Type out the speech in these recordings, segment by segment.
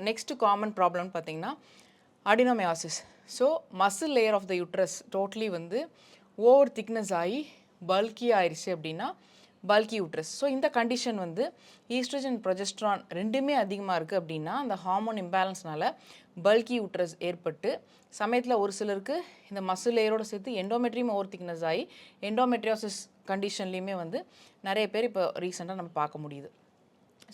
Next common ப்ராப்ளம்னு பார்த்தீங்கன்னா adenomyosis. So muscle layer of the uterus totally வந்து over thickness ஆகி பல்கி ஆயிடுச்சு அப்படின்னா பல்கி யூட்ரஸ். ஸோ இந்த கண்டிஷன் வந்து ஈஸ்ட்ரஜன் ப்ரொஜெஸ்ட்ரான் ரெண்டுமே அதிகமாக இருக்குது அப்படின்னா அந்த ஹார்மோன் இம்பேலன்ஸ்னால பல்கி யூட்ரஸ் ஏற்பட்டு சமயத்தில் ஒரு சிலருக்கு இந்த மசில் லேயரோடு சேர்த்து எண்டோமெட்ரியம் ஓவர் திக்னஸ் ஆகி எண்டோமெட்ரியோசிஸ் கண்டிஷன்லேயுமே வந்து நிறைய பேர் இப்போ ரீசெண்டாக நம்ம பார்க்க முடியுது.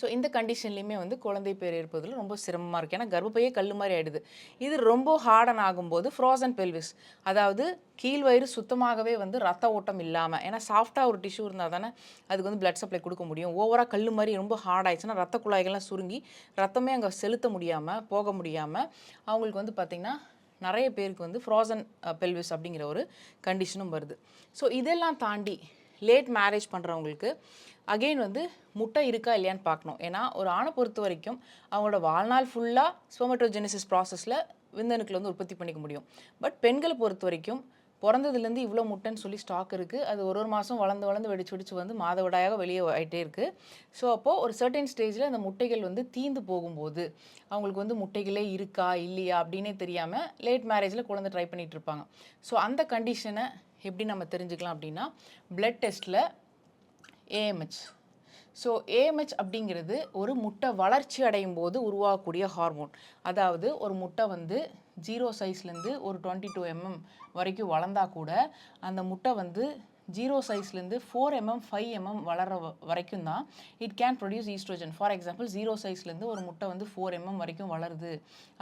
ஸோ இந்த கண்டிஷன்லேயுமே வந்து குழந்தை பேர் இருப்பதில் ரொம்ப சிரமமாக இருக்குது. ஏன்னா கர்ப்பப்பையே கல் மாதிரி ஆகிடுது. இது ரொம்ப ஹார்டன் ஆகும்போது ஃப்ரோசன் பெல்விஸ், அதாவது கீழ்வயிறு சுத்தமாகவே வந்து ரத்த ஓட்டம் இல்லாமல், ஏன்னா சாஃப்டாக ஒரு டிஷ்யூ இருந்தால் தானே அதுக்கு வந்து பிளட் சப்ளை கொடுக்க முடியும். ஓவராக கல் மாதிரி ரொம்ப ஹார்ட் ஆயிடுச்சுன்னா ரத்த குழாய்கள்லாம் சுருங்கி ரத்தமே அங்கே செலுத்த முடியாமல் போக முடியாமல் அவங்களுக்கு வந்து பார்த்திங்கன்னா நிறைய பேருக்கு வந்து ஃப்ரோசன் பெல்விஸ் அப்படிங்கிற ஒரு கண்டிஷனும் வருது. ஸோ இதெல்லாம் தாண்டி லேட் மேரேஜ் பண்ணுறவங்களுக்கு அகெயின் வந்து முட்டை இருக்கா இல்லையான்னு பார்க்கணும். ஏன்னா ஒரு ஆணை பொறுத்த வரைக்கும் அவங்களோட வாழ்நாள் ஃபுல்லாக ஸ்பெர்மட்டோஜெனிசிஸ் ப்ராசஸில் விந்தணுக்களை வந்து உற்பத்தி பண்ணிக்க முடியும். பட் பெண்களை பொறுத்த வரைக்கும் பிறந்ததுலேருந்து இவ்வளோ முட்டைன்னு சொல்லி ஸ்டாக் இருக்குது. அது ஒரு மாதம் வளர்ந்து வெடிச்சு வந்து மாதவிடாயாக வெளியே ஆகிட்டே இருக்குது. ஸோ அப்போது ஒரு சர்டன் ஸ்டேஜில் அந்த முட்டைகள் வந்து தீந்து போகும்போது அவங்களுக்கு வந்து முட்டைகளே இருக்கா இல்லையா அப்படின்னே தெரியாமல் லேட் மேரேஜில் குழந்தை ட்ரை பண்ணிகிட்டு இருப்பாங்க. ஸோ அந்த கண்டிஷனை எப்படி நம்ம தெரிஞ்சுக்கலாம் அப்படின்னா பிளட் டெஸ்ட்டில் ஏஎம்ஹெச். ஸோ ஏஎம்ஹெச் அப்படிங்கிறது ஒரு முட்டை வளர்ச்சி அடையும் போது உருவாகக்கூடிய ஹார்மோன். அதாவது ஒரு முட்டை வந்து 0 சைஸ்லேருந்து ஒரு 22 mm வரைக்கும் வளர்ந்தா கூட அந்த முட்டை வந்து 0 சைஸ்லேருந்து 4 mm 5 mm வளர வரைக்கும் தான் it can produce oestrogen. For example 0 சைஸ்லேருந்து ஒரு முட்டை வந்து 4 mm வரைக்கும் வளருது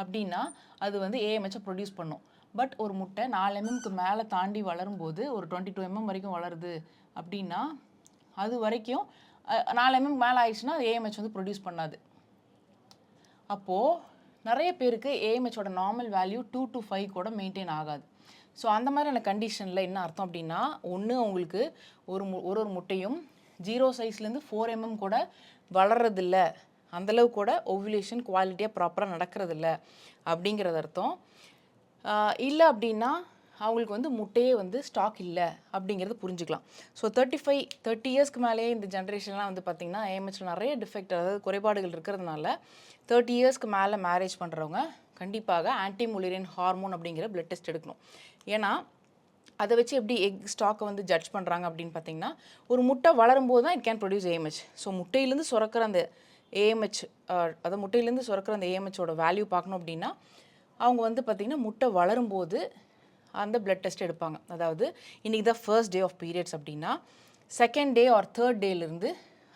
அப்படின்னா அது வந்து ஏஎம்ஹெச்சை ப்ரொடியூஸ் பண்ணும். பட் ஒரு முட்டை 4 mmக்கு மேலே தாண்டி வளரும்போது ஒரு 22 mm வரைக்கும் வளருது அப்படின்னா அது வரைக்கும் 4 mm மேலே ஆயிடுச்சுன்னா அது ஏஎம்ஹெச் வந்து ப்ரொடியூஸ் பண்ணாது. அப்போது நிறைய பேருக்கு ஏஎம்ஹெச்சோட நார்மல் வேல்யூ 2 to 5 கூட மெயின்டைன் ஆகாது. ஸோ அந்த மாதிரியான கண்டிஷனில் என்ன அர்த்தம் அப்படின்னா ஒன்று அவங்களுக்கு ஒரு முட்டையும் 0 சைஸ்லேருந்து 4 mm கூட வளர்றதில்ல, அந்தளவு கூட ஓவுலேஷன் குவாலிட்டியாக ப்ராப்பராக நடக்கிறதில்ல அப்படிங்கிறது அர்த்தம். இல்லை அப்படின்னா அவங்களுக்கு வந்து முட்டையே வந்து ஸ்டாக் இல்லை அப்படிங்கிறது புரிஞ்சுக்கலாம். ஸோ 30 இயர்ஸ்க்கு மேலேயே இந்த ஜென்ரேஷன்லாம் வந்து பார்த்திங்கன்னா ஏஎம்ஹெச்சில் நிறைய டிஃபெக்ட், அதாவது குறைபாடுகள் இருக்கிறதுனால 30 இயர்ஸ்க்கு மேலே மேரேஜ் பண்ணுறவங்க கண்டிப்பாக ஆன்டிமுலேரியன் ஹார்மோன் அப்படிங்கிற பிளட் டெஸ்ட் எடுக்கணும். ஏன்னா அதை வச்சு எப்படி எக் ஸ்டாக்கை வந்து ஜட்ஜ் பண்ணுறாங்க அப்படின்னு பார்த்தீங்கன்னா ஒரு முட்டை வளரும்போது தான் it can produce AMH. So முட்டையிலேருந்து சுரக்கிற அந்த ஏஎம்ஹெச், அதாவது முட்டையிலேருந்து சுரக்கிற அந்த ஏஎம்ஹெச்சோட வேல்யூ பார்க்கணும் அப்படின்னா அவங்க வந்து பார்த்திங்கன்னா முட்டை வளரும்போது அந்த பிளட் டெஸ்ட் எடுப்பாங்க. அதாவது இன்றைக்கி தான் ஃபர்ஸ்ட் டே ஆஃப் பீரியட்ஸ் அப்படின்னா செகண்ட் டே ஆர் தேர்ட் டேலேருந்து,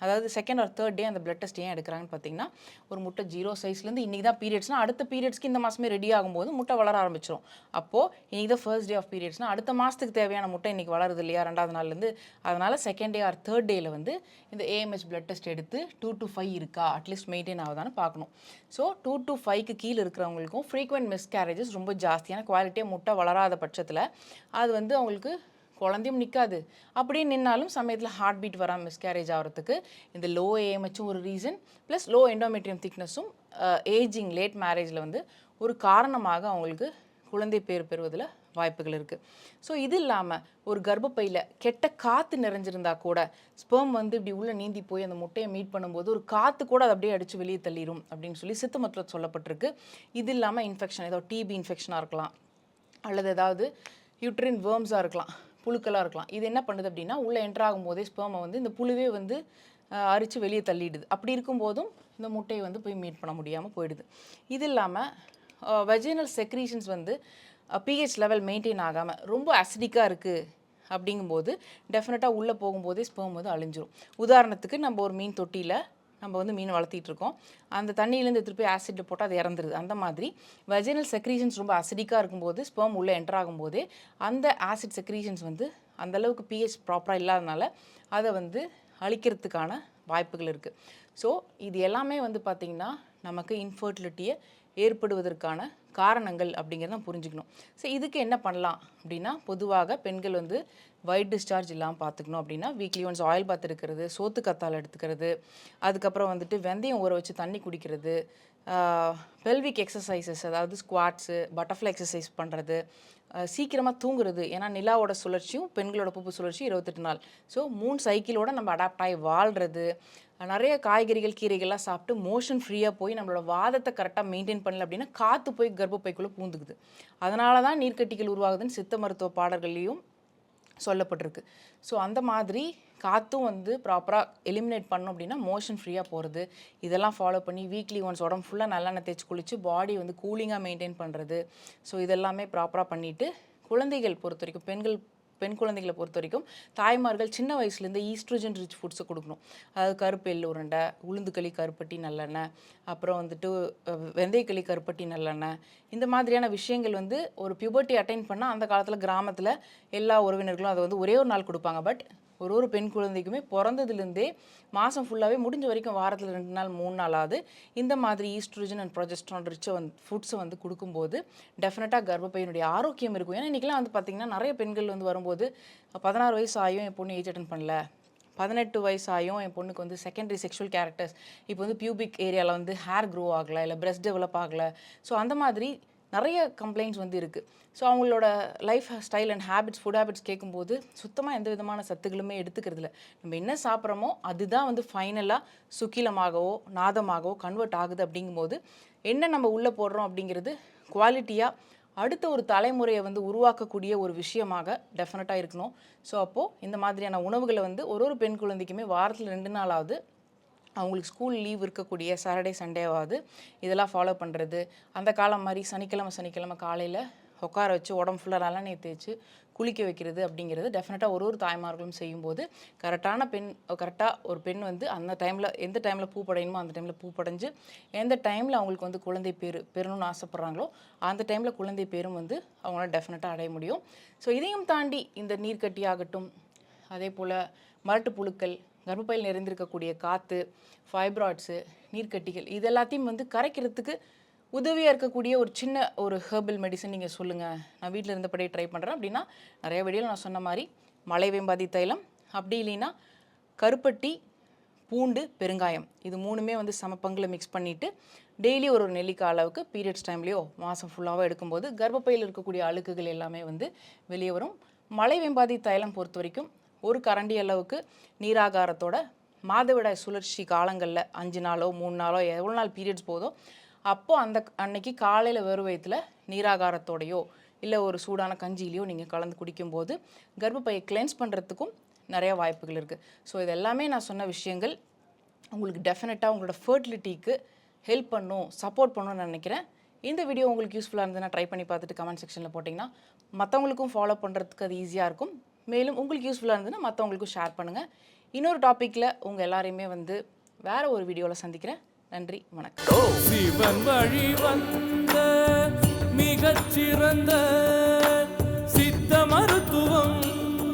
அதாவது செகண்ட் ஆர் தேர்ட் டே அந்த பிளட் டெஸ்ட் ஏன் எடுக்கிறாங்கன்னு பார்த்தீங்கன்னா ஒரு முட்டை 0 சைஸ்லேருந்து இன்றைக்கி தான் பீரியட்ஸ்னால் அடுத்த பீரியட்ஸ்க்கு இந்த மாதமே ரெடி ஆகும்போது முட்டை வளர ஆரம்பிச்சிடும். அப்போது இன்றைக்கி தான் ஃபர்ஸ்ட் டே ஆஃப் பீரியட்ஸ்னால் அடுத்த மாதத்துக்கு தேவையான முட்டை இன்றைக்கி வளருது இல்லையா 2வது நாள்லேருந்து. அதனால் செகண்ட் டே ஆர் தேர்ட் டேயில் வந்து இந்த ஏஎம்ஹெச் பிளட் டெஸ்ட் எடுத்து 2 to 5 இருக்கா அட்லீஸ்ட் மெயின்டைன் ஆகுதான்னு பார்க்கணும். ஸோ 2 to 5க்கு கீழே இருக்கிறவங்களுக்கும் ஃப்ரீக்வெண்ட் மிஸ்கேரேஜஸ் ரொம்ப ஜாஸ்தியான குவாலிட்டியாக முட்டை வளராத பட்சத்தில் அது வந்து அவங்களுக்கு குழந்தையும் நிற்காது. அப்படியே நின்னாலும் சமயத்தில் ஹார்ட் பீட் வராமல் மிஸ்கேரேஜ் ஆகிறதுக்கு இந்த லோ ஏஎம்ஹெச்சும் ஒரு ரீசன், ப்ளஸ் லோ எண்டோமெட்ரியம் திக்னஸும் ஏஜிங் லேட் மேரேஜில் வந்து ஒரு காரணமாக அவங்களுக்கு குழந்தை பேர் பெறுவதில் வாய்ப்புகள் இருக்குது. ஸோ இது இல்லாமல் ஒரு கர்ப்பப்பையில் கெட்ட காற்று நிறைஞ்சிருந்தா கூட ஸ்பெர்ம் வந்து இப்படி உள்ளே நீந்தி போய் அந்த முட்டையை மீட் பண்ணும்போது ஒரு காற்று கூட அதை அப்படியே அடித்து வெளியே தள்ளிடும் அப்படின்னு சொல்லி சித்த மருத்துவத்தில் சொல்லப்பட்டிருக்கு. இது இல்லாமல் இன்ஃபெக்ஷன், ஏதோ டிபி இன்ஃபெக்ஷனாக இருக்கலாம், அல்லது ஏதாவது யூட்ரின் வேர்ம்ஸாக இருக்கலாம், புழுக்களாக இருக்கலாம். இது என்ன பண்ணுது அப்படின்னா உள்ளே என்ட்ராகும் போதே ஸ்பெர்மை வந்து இந்த புழுவே வந்து அரித்து வெளியே தள்ளிடுது. அப்படி இருக்கும்போதும் இந்த முட்டையை வந்து போய் மீட் பண்ண முடியாமல் போயிடுது. இது இல்லாமல் வெஜினல் செக்ரீஷன்ஸ் வந்து பிஹெச் லெவல் மெயின்டைன் ஆகாமல் ரொம்ப அசிடிக்காக இருக்குது அப்படிங்கும்போது டெஃபினட்டாக உள்ளே போகும்போதே ஸ்பெர்ம் வந்து அழிஞ்சிரும். உதாரணத்துக்கு நம்ம ஒரு மீன் தொட்டியில் நம்ம வந்து மீன் வளர்த்திட்டு இருக்கோம், அந்த தண்ணியிலேருந்து எடுத்துகிட்டு போய் ஆசிட் போட்டால் அது இறந்துருது. அந்த மாதிரி வெஜினல் செக்ரீஷன்ஸ் ரொம்ப அசிடிக்காக இருக்கும்போது ஸ்பெர்ம் உள்ளே என்டர் ஆகும்போதே அந்த ஆசிட் செக்ரீஷன்ஸ் வந்து அந்தளவுக்கு பிஹெச் ப்ராப்பராக இல்லாதனால அதை வந்து அழிக்கிறதுக்கான வாய்ப்புகள் இருக்குது. ஸோ இது எல்லாமே வந்து பார்த்திங்கன்னா நமக்கு இன்ஃபர்டிலிட்டியை ஏற்படுவதற்கான காரணங்கள் அப்படிங்கிறத புரிஞ்சுக்கணும். ஸோ இதுக்கு என்ன பண்ணலாம் அப்படின்னா பொதுவாக பெண்கள் வந்து ஒயிட் டிஸ்சார்ஜ் இல்லாமல் பார்த்துக்கணும் அப்படின்னா வீக்லி ஒன்ஸ் ஆயில் பாத் எடுக்கிறது, சோத்து கத்தாழை எடுத்துக்கிறது, அதுக்கப்புறம் வந்துட்டு வெந்தயம் ஊற வச்சு தண்ணி குடிக்கிறது, பெல்விக் எக்ஸசைசஸ், அதாவது ஸ்குவாட்ஸு, பட்டர்ஃப்ளை எக்ஸசைஸ் பண்ணுறது, சீக்கிரமாக தூங்குறது. ஏன்னா நிலாவோட சுழற்சியும் பெண்களோட பூப்பு சுழற்சி 28 நாள். ஸோ 3 சைக்கிளோட நம்ம அடாப்ட் ஆகி வாழ்கிறது, நிறைய காய்கறிகள் கீரைகள்லாம் சாப்பிட்டு மோஷன் ஃப்ரீயாக போய் நம்மளோட வாதத்தை கரெக்டாக மெயின்டைன் பண்ணல அப்படின்னா காற்று போய் கர்ப்பப்பைக்குள்ளே பூந்துக்குது. அதனால தான் நீர்க்கட்டிகள் உருவாகுதுன்னு சித்த மருத்துவ பாடல்கள்லையும் சொல்லப்பட்டிருக்கு. ஸோ அந்த மாதிரி காற்றும் வந்து ப்ராப்பராக எலிமினேட் பண்ணோம் அப்படின்னா மோஷன் ஃப்ரீயாக போகிறது, இதெல்லாம் ஃபாலோ பண்ணி வீக்லி ஒன்ஸ் உடம்பு ஃபுல்லாக நல்லெண்ணெய் தேய்ச்சி குளித்து பாடி வந்து கூலிங்காக மெயின்டைன் பண்ணுறது. ஸோ இதெல்லாமே ப்ராப்பராக பண்ணிவிட்டு குழந்தைகள் பொறுத்த வரைக்கும் பெண் குழந்தைகளை பொறுத்த வரைக்கும் தாய்மார்கள் சின்ன வயசுலேருந்து ஈஸ்ட்ரோஜன் ரிச் ஃபுட்ஸை கொடுக்கணும். அதாவது கருப்பு எள்ளு உருண்டை, உளுந்துக்களி கருப்பட்டி நல்லெண்ணெய், அப்புறம் வந்துட்டு வெந்தயக்களி கருப்பட்டி நல்லெண்ணெய், இந்த மாதிரியான விஷயங்கள் வந்து ஒரு பியூபர்ட்டி அட்டைன் பண்ணால் அந்த காலத்தில் கிராமத்தில் எல்லா உறவினர்களும் அதை வந்து ஒரே ஒரு நாள் கொடுப்பாங்க. பட் ஒரு பெண் குழந்தைக்குமே பிறந்ததுலேருந்தே மாதம் ஃபுல்லாகவே முடிஞ்ச வரைக்கும் வாரத்தில் 2 நாள் 3 நாளாவது இந்த மாதிரி ஈஸ்ட்ரோஜன் அண்ட் ப்ரொஜெஸ்ட்ரான் ரிச்சை ஃபுட்ஸை வந்து கொடுக்கும்போது டெஃபினட்டாக கர்ப்பப்பையினுடைய ஆரோக்கியம் இருக்கும். ஏன்னா இன்றைக்கெலாம் வந்து பார்த்திங்கன்னா நிறைய பெண்கள் வந்து வரும்போது 16 வயசு ஆகியும் என் பொண்ணு ஏஜ் அட்டன் பண்ணல, 18 வயசு ஆகியும் என் பொண்ணுக்கு வந்து செகண்டரி செக்ஷுவல் கேரக்டர்ஸ், இப்போ வந்து பியூபிக் ஏரியாவில் வந்து ஹேர் க்ரோ ஆகலை, இல்லை பிரெஸ்ட் டெவலப் ஆகலை. ஸோ அந்த மாதிரி நிறைய கம்ப்ளைண்ட்ஸ் வந்து இருக்குது. ஸோ அவங்களோட life style and habits, food habits கேட்கும்போது சுத்தமாக எந்த விதமான சத்துக்களுமே எடுத்துக்கிறதில்ல. நம்ம என்ன சாப்பிட்றோமோ அதுதான் வந்து ஃபைனலாக சுக்கிலமாகவோ நாதமாகவோ கன்வெர்ட் ஆகுது. அப்படிங்கும்போது என்ன நம்ம உள்ளே போடுறோம் அப்படிங்கிறது குவாலிட்டியாக அடுத்த ஒரு தலைமுறையை வந்து உருவாக்கக்கூடிய ஒரு விஷயமாக டெஃபினட்டாக இருக்கணும். ஸோ அப்போது இந்த மாதிரியான உணவுகளை வந்து ஒரு பெண் குழந்தைக்குமே வாரத்தில் 2 நாளாவது அவங்களுக்கு ஸ்கூல் லீவ் இருக்கக்கூடிய சாட்டர்டே சண்டேவாவது இதெல்லாம் ஃபாலோ பண்ணுறது. அந்த காலம் மாதிரி சனிக்கிழமை காலையில் உட்கார வச்சு உடம்பு ஃபுல்லாக நல்லெண்ணெய் தேய்ச்சி குளிக்க வைக்கிறது அப்படிங்கிறது டெஃபினட்டாக ஒரு தாய்மார்களும் செய்யும்போது கரெக்டாக ஒரு பெண் வந்து அந்த டைமில் எந்த டைமில் பூ படையணுமோ அந்த டைமில் பூ படைஞ்சு எந்த டைமில் அவங்களுக்கு வந்து குழந்தை பெறணும்னு ஆசைப்பட்றாங்களோ அந்த டைமில் குழந்தை பேரும் வந்து அவங்களால டெஃபினட்டாக அடைய முடியும். ஸோ இதையும் தாண்டி இந்த நீர்க்கட்டி ஆகட்டும், அதே போல் மரட்டு புழுக்கள், கர்ப்பப்பையில் நிறைந்திருக்கக்கூடிய காற்று, ஃபைப்ராய்ட்ஸு, நீர்க்கட்டிகள், இது எல்லாத்தையும் வந்து கரைக்கிறதுக்கு உதவியாக இருக்கக்கூடிய ஒரு சின்ன ஹெர்பல் மெடிசன் நீங்கள் சொல்லுங்கள், நான் வீட்டில் இருந்தபடியே ட்ரை பண்ணுறேன் அப்படின்னா நிறைய வீடியோவில் நான் சொன்ன மாதிரி மலைவேம்பாதி தைலம், அப்படி இல்லைன்னா கருப்பட்டி, பூண்டு, பெருங்காயம், இது 3மே வந்து சமப்பங்கில் மிக்ஸ் பண்ணிவிட்டு டெய்லி ஒரு நெல்லிக்காய் அளவுக்கு பீரியட்ஸ் டைம்லேயோ மாதம் ஃபுல்லாகவோ எடுக்கும்போது கர்ப்பப்பையில் இருக்கக்கூடிய அழுக்குகள் எல்லாமே வந்து வெளியே வரும். மலைவேம்பாதி தைலம் பொறுத்த வரைக்கும் 1 கரண்டி அளவுக்கு நீராகாரத்தோட மாதவிடாய் சுழற்சி காலங்களில் 5 நாளோ 3 நாளோ எவ்வளோ நாள் பீரியட்ஸ் போதோ அப்போது அன்னைக்கு காலையில் வெறும் வயிற்றில் நீராகாரத்தோடையோ இல்லை ஒரு சூடான கஞ்சியிலையோ நீங்கள் கலந்து குடிக்கும்போது கர்ப்பப்பையை கிளென்ஸ் பண்ணுறதுக்கும் நிறைய வாய்ப்புகள் இருக்குது. ஸோ இது எல்லாமே நான் சொன்ன விஷயங்கள் உங்களுக்கு டெஃபினட்டாக உங்களோட ஃபர்டிலிட்டிக்கு ஹெல்ப் பண்ணும், சப்போர்ட் பண்ணணும்னு நினைக்கிறேன். இந்த வீடியோ உங்களுக்கு யூஸ்ஃபுல்லாக இருந்ததுன்னா ட்ரை பண்ணி பார்த்துட்டு கமெண்ட் செக்ஷனில் போட்டிங்கன்னா மற்றவங்களுக்கும் ஃபாலோ பண்ணுறதுக்கு அது ஈஸியாக இருக்கும். மேலும் உங்களுக்கு யூஸ்ஃபுல்லாக இருந்ததுன்னா மற்றவங்களுக்கும் ஷேர் பண்ணுங்கள். இன்னொரு டாப்பிக்கில் உங்கள் எல்லாரையுமே வந்து வேறு ஒரு வீடியோவில் சந்திக்கிறேன். நன்றி, வணக்கம். சிவன் வழி வந்த மிகச்சிறந்த